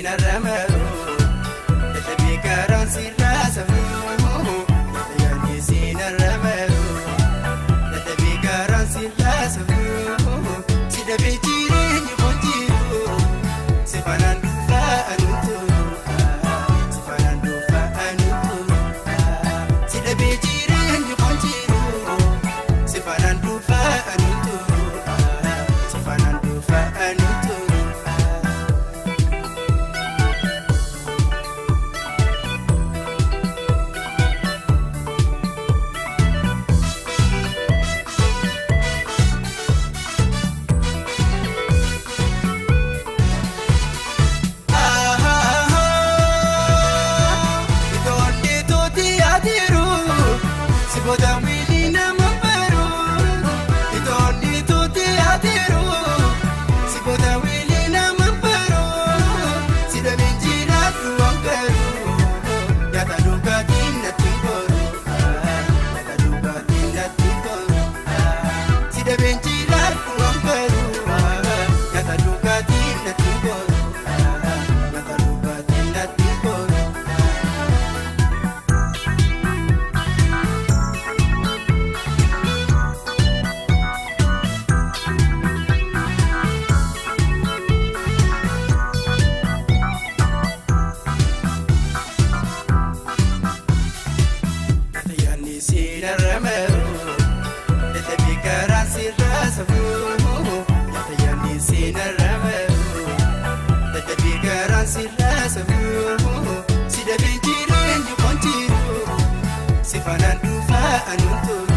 sinaramaru dadhabii garaan sirraa safuu yaadni sinaramaru dadhabii garaan sirraa safuu si dhabee jireenyi bonjiru si fanaan dhufaa anuutu si fanaan dhufaa anuutu si dhabee jireenyi bonjiru si fanaan dhufaa anuutu si fanaan dhufaa anuutu. Siboda milina mambaru, itoni tuti adiru. Siboda milina mambaru, sida benjira tuangaru. Yata duka tinda tingkoru, yata duka tinda tingkoru. Sida benjira tuangaru, yata duka tinda tingkoru, yata duka tinda tingkoru. Sinaramaru dadhabii garaan sirraa safuu yaadni sinaramaru dadhabii garaan sirraa safuu si dhabee jireenyi bonjiru si fanaan dhufaa anuutu.